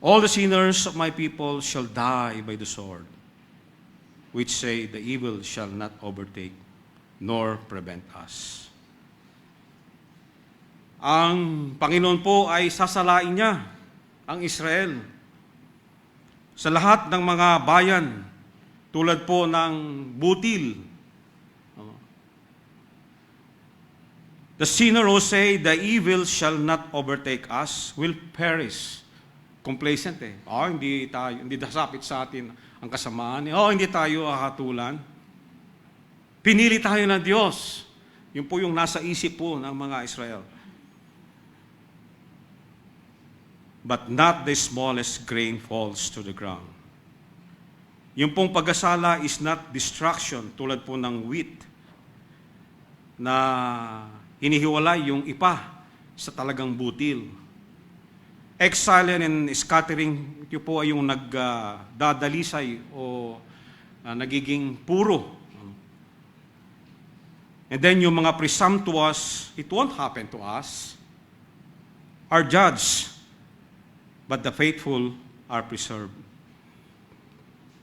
All the sinners of my people shall die by the sword, which say the evil shall not overtake nor prevent us. Ang Panginoon po ay sasalain niya ang Israel sa lahat ng mga bayan tulad po ng butil. The sinner who say the evil shall not overtake us will perish. Complacent hindi dasapit sa atin ang kasamaan. Hindi tayo hahatulan. Pinili tayo ng Diyos. Yun po yung nasa isip po ng mga Israel. But not the smallest grain falls to the ground. Yung pong pagkasala is not destruction tulad po ng wheat na hinihiwalay yung ipa sa talagang butil. Exile and scattering, ito po ay yung nagdadalisay o nagiging puro. And then yung mga presumptuous, it won't happen to us, are judged, but the faithful are preserved.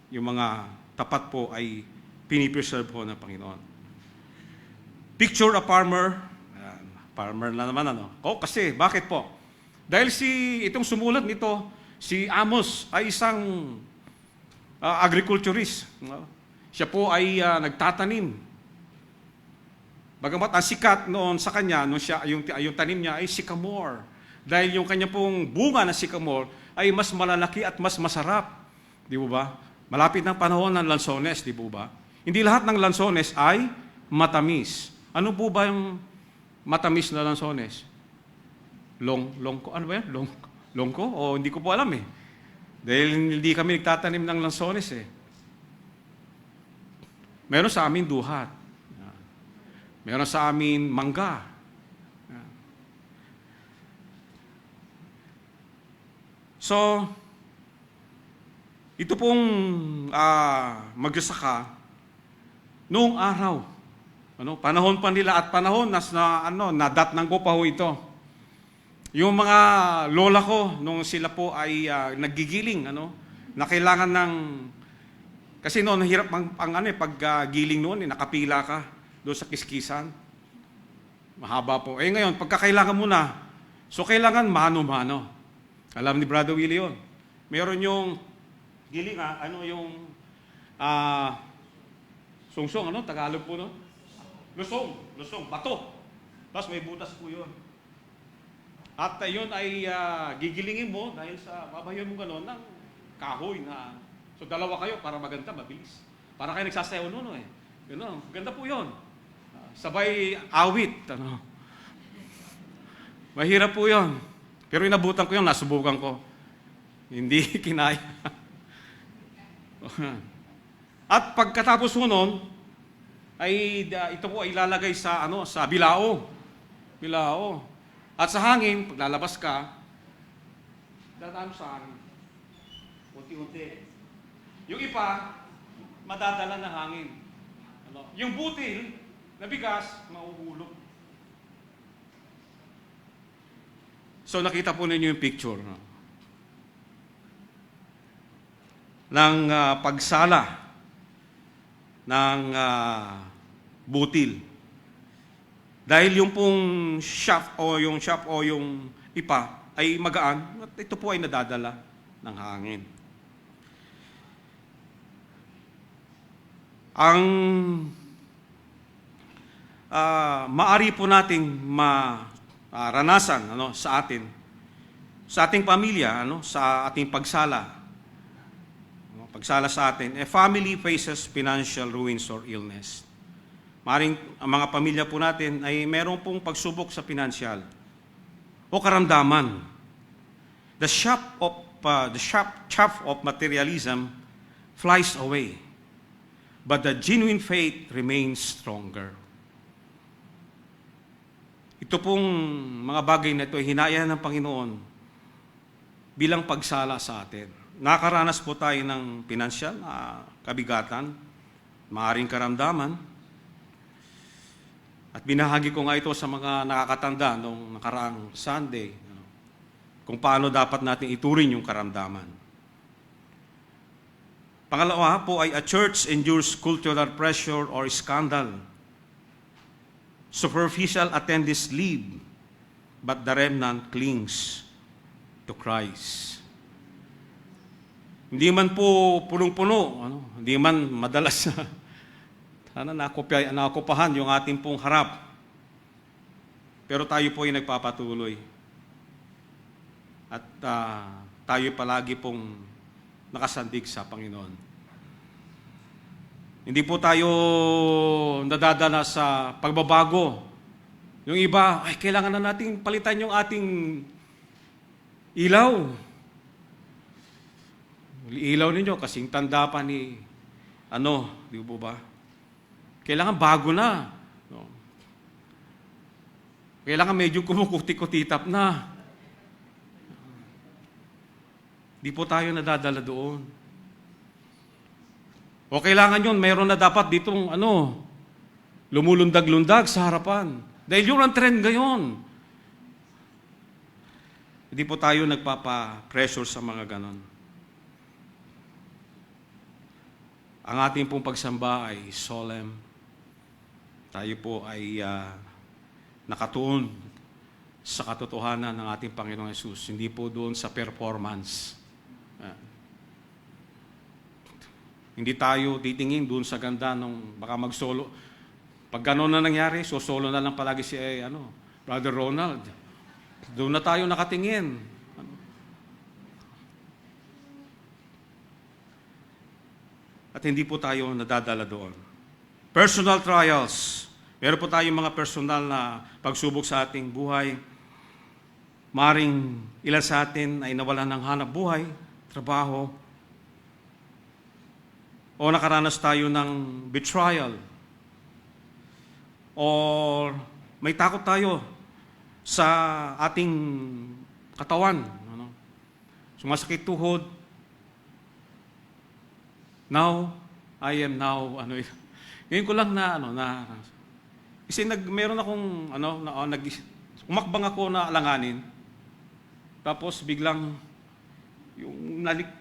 Yung mga tapat po ay pinipreserve po ng Panginoon. Picture a farmer. Farmer na naman kasi, bakit po? Dahil itong sumulat nito, si Amos ay isang agriculturist. Siya po ay nagtatanim. Bagamat ang sikat noon sa kanya, yung tanim niya ay sycamore. Dahil yung kanya pong bunga na sycamore ay mas malalaki at mas masarap. Di ba? Malapit ng panahon ng lansones, di ba? Hindi lahat ng lansones ay matamis. Ano po ba yung matamis na lansones? Longko? Ano ba yan? Longko? O hindi ko po alam eh. Dahil hindi kami nagtatanim ng lansones eh. Meron sa amin duhat. Meron sa amin mangga. So, ito pong magsasaka noong araw. Panahon pa nila at panahon nadatnang ko pa ho ito. Yung mga lola ko nung sila po ay naggigiling na kailangan ng kasi noon hirap pag giling noon nakapila ka doon sa kiskisan. Mahaba po. Ngayon pagkakailangan mo na, so kailangan mano-mano. Alam ni Brother Willie yun. Meron yung giling yung sungsong, Tagalog po, Lusong, bato. Tapos may butas po yun. At yun ay gigilingin mo dahil sa babayon mo gano'n ng kahoy na. So dalawa kayo para maganda, mabilis. Para kayo nagsasayaw noon eh. Ganda po yun. Sabay awit. Mahirap po yun. Pero inabutan ko yun, nasubukan ko. Hindi kinaya. At pagkatapos mo nun, ay ito po ay ilalagay sa sa bilao. At sa hangin, pag lalabas ka, dadaan sa hangin. Unti-unti. Yung ipa, madadala ng hangin. Yung butil na bigas, mahuhulog. So nakita po ninyo yung picture ng pagsala ng butil. Dahil yung pong shaft o yung ipa ay magaan, at ito po ay nadadala ng hangin. Ang maari po nating maranasan sa ating pamilya, sa ating pagsala sa atin, a family faces financial ruins or illness. Maring ang mga pamilya po natin ay meron pong pagsubok sa pinansyal o karamdaman. The chaff of materialism flies away, but the genuine faith remains stronger. Ito pong mga bagay na ito ay hinayaan ng Panginoon bilang pagsala sa atin. Nakaranas po tayo ng pinansyal na kabigatan, maaaring karamdaman. At binahagi ko nga ito sa mga nakakatanda noong nakaraang Sunday, kung paano dapat natin ituring yung karamdaman. Pangalawa po ay a church endures cultural pressure or scandal. Superficial attendees leave, but the remnant clings to Christ. Hindi man po punong-puno, hindi man madalas sana nakupahan yung ating pong harap. Pero tayo po ay nagpapatuloy. At tayo palagi pong nakasandig sa Panginoon. Hindi po tayo nadadala sa pagbabago. Yung iba, ay kailangan na natin palitan yung ating ilaw. Ilaw ninyo kasing tanda pa ni di po ba? Kailangan bago na. No? Kailangan medyo kumukuti-kutitap na. Di po tayo nadadala doon. O kailangan yun, mayroon na dapat ditong lumulundag-lundag sa harapan. Dahil yun ang trend ngayon. Hindi po tayo nagpapa-pressure sa mga ganon. Ang ating pong pagsamba ay solemn. Tayo po ay nakatuon sa katotohanan ng ating Panginoong Hesus. Hindi po doon sa performance. Hindi tayo titingin doon sa ganda nung baka mag-solo. Pag gano'n na nangyari, solo na lang palagi si Brother Ronald. Doon na tayo nakatingin. At hindi po tayo nadadala doon. Personal trials. Meron po tayong mga personal na pagsubok sa ating buhay. Maring ilan sa atin ay nawalan ng hanap buhay, trabaho, o nakaranas tayo ng betrayal, or may takot tayo sa ating katawan. Sumasakit tuhod. Now, I am now, ngayon ko lang kasi meron akong, umakbang ako na alanganin, tapos biglang,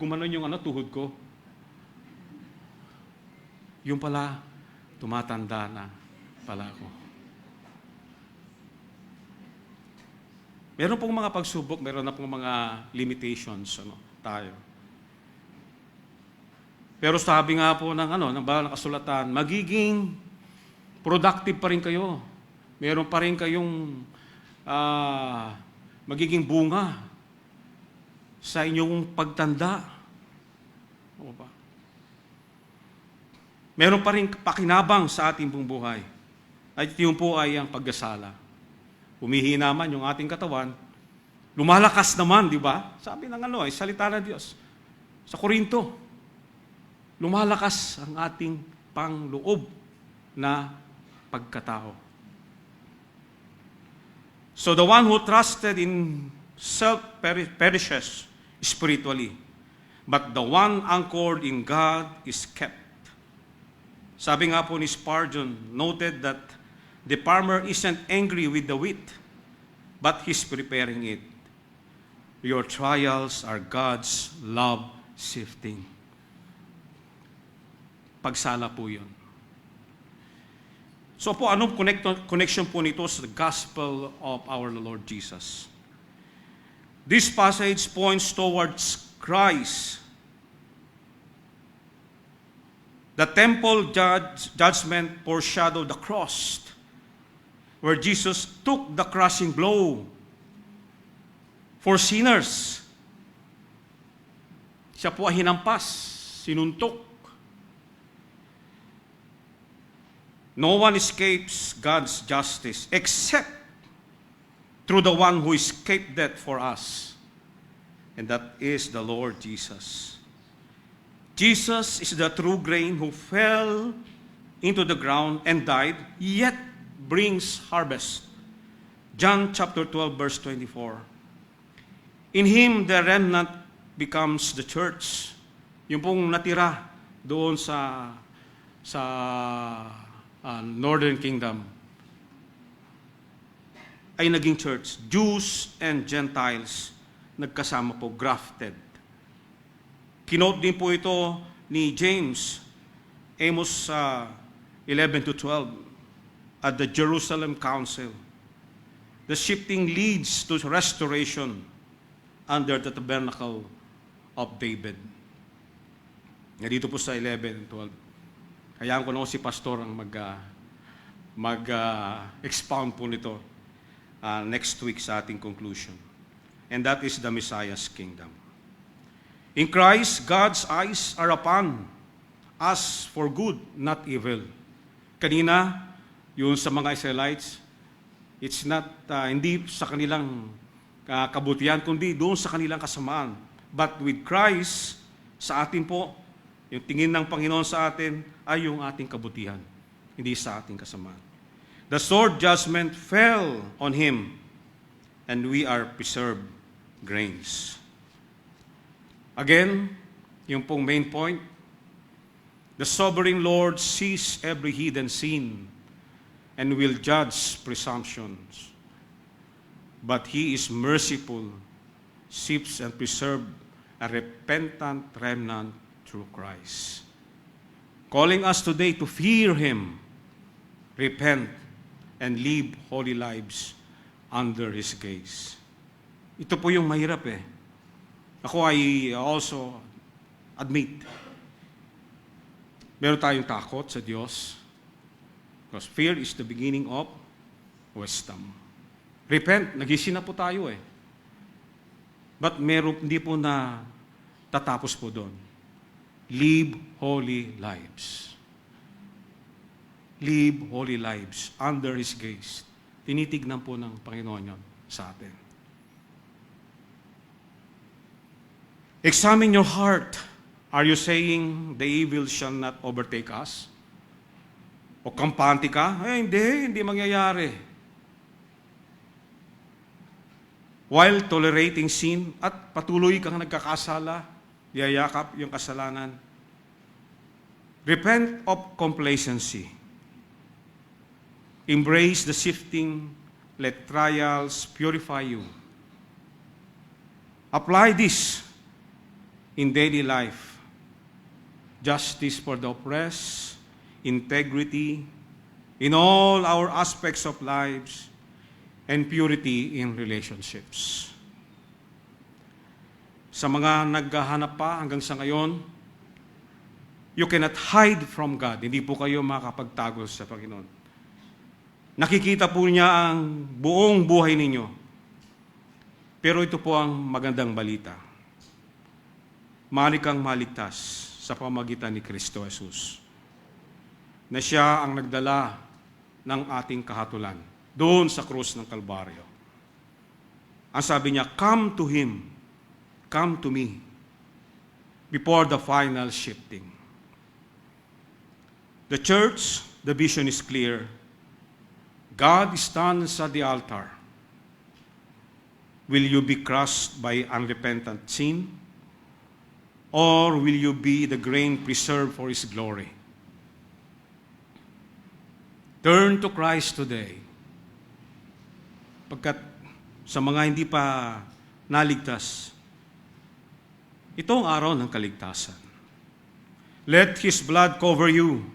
gumanon yung tuhod ko. Yung pala, tumatanda na pala ako. Meron pong mga pagsubok, meron na pong mga limitations, tayo. Pero sabi nga po ng banal na kasulatan, magiging productive pa rin kayo. Meron pa rin kayong magiging bunga sa inyong pagtanda. O ba? Meron pa rin pakinabang sa ating buong buhay. At yun po ay ang pagkasala. Humihina man yung ating katawan, lumalakas naman, di ba? Sabi ng salita ng Diyos. Sa Korinto, lumalakas ang ating pangloob na pagkatao. So the one who trusted in self perishes spiritually, but the one anchored in God is kept. Sabi nga po ni Spurgeon, noted that the farmer isn't angry with the wheat, but he's preparing it. Your trials are God's love sifting. Pagsala po yun. So po, anong connection po nito sa gospel of our Lord Jesus? This passage points towards Christ. The temple judgment foreshadowed the cross, where Jesus took the crushing blow for sinners. Siya po ay hinampas, sinuntok. No one escapes God's justice except through the one who escaped death for us, and that is the Lord Jesus. Jesus is the true grain who fell into the ground and died, yet brings harvest. John chapter 12, verse 24. In Him, the remnant becomes the church. Yung pong natira doon sa Northern Kingdom ay naging church. Jews and Gentiles nagkasama po, grafted. Kinote din po ito ni James, Amos 11 to 12, at the Jerusalem Council. The shifting leads to restoration under the tabernacle of David. Dito po sa 11 and 12. Hayaan ko na si Pastor ang mag-expound po nito next week sa ating conclusion. And that is the Messiah's kingdom. In Christ, God's eyes are upon us for good, not evil. Kanina, yung sa mga Israelites, it's not, hindi sa kanilang kabutihan, kundi doon sa kanilang kasamaan. But with Christ, sa atin po, yung tingin ng Panginoon sa atin ay yung ating kabutihan, hindi sa ating kasamaan. The sword judgment fell on him, and we are preserved grains. Again, yung pong main point, the sovereign Lord sees every hidden sin and will judge presumptions. But He is merciful, seeks and preserves a repentant remnant through Christ. Calling us today to fear Him, repent, and live holy lives under His gaze. Ito po yung mahirap eh. Ako ay also admit, meron tayong takot sa Diyos because fear is the beginning of wisdom. Repent, nagising na po tayo eh. But hindi po na tatapos po doon. Live holy lives. Live holy lives under His gaze. Tinitignan po ng Panginoon yun sa atin. Examine your heart. Are you saying the evil shall not overtake us? O kampante ka? Hindi mangyayari. While tolerating sin at patuloy kang nagkakasala, yayakap yung kasalanan. Repent of complacency. Embrace the shifting, let trials purify you. Apply this in daily life. Justice for the oppressed, integrity in all our aspects of lives, and purity in relationships. Sa mga naghahanap pa hanggang sa ngayon, you cannot hide from God. Hindi po kayo makakapagtago sa Panginoon. Nakikita po niya ang buong buhay ninyo. Pero ito po ang magandang balita. Mali kang maligtas sa pamagitan ni Kristo Jesus, na siya ang nagdala ng ating kahatulan doon sa krus ng Kalbaryo. Ang sabi niya, come to Him, come to me, before the final shifting. The church, the vision is clear. God stands at the altar. Will you be crushed by unrepentant sin? Or will you be the grain preserved for His glory? Turn to Christ today. Pagkat sa mga hindi pa naligtas, itong araw ng kaligtasan. Let His blood cover you.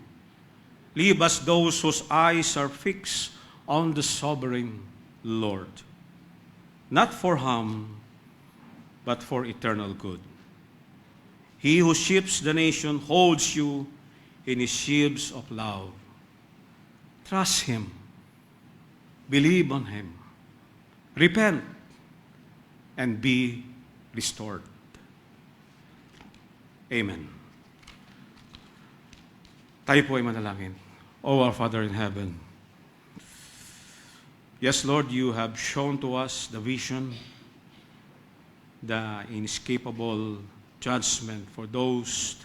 Live as those whose eyes are fixed on the sovereign Lord. Not for harm, but for eternal good. He who shapes the nation holds you in His sheaves of love. Trust Him. Believe on Him. Repent and be restored. Amen. Tayo po ay manalangin. O our Father in heaven, yes, Lord, you have shown to us the vision, the inescapable judgment for those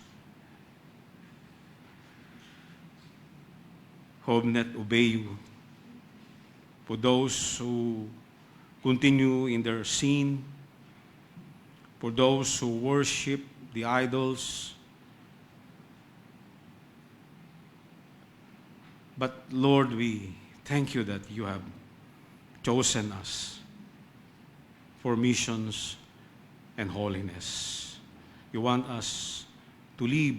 who have not obeyed you, for those who continue in their sin, for those who worship the idols. But Lord, we thank you that you have chosen us for missions and holiness. You want us to live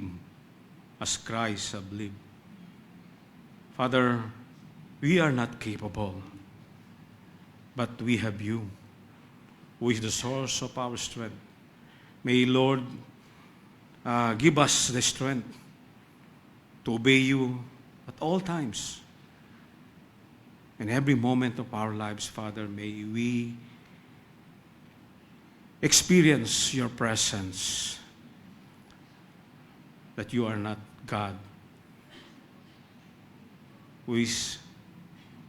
as Christ has lived. Father, we are not capable, but we have you, who is the source of our strength. May, Lord, give us the strength to obey you at all times. In every moment of our lives, Father, may we experience your presence. that you are not God who is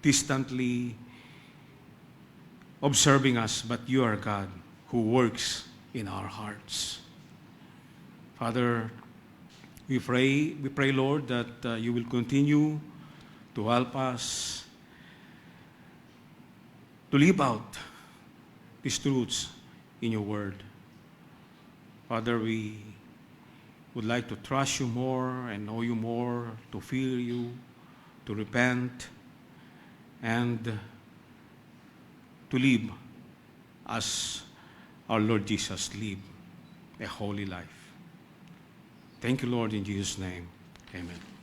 distantly observing us, but you are God who works in our hearts. Father, we pray, Lord, that you will continue to help us to live out these truths in your word. Father, we would like to trust you more and know you more, to fear you, to repent, and to live as our Lord Jesus lived, a holy life. Thank you, Lord, in Jesus' name. Amen.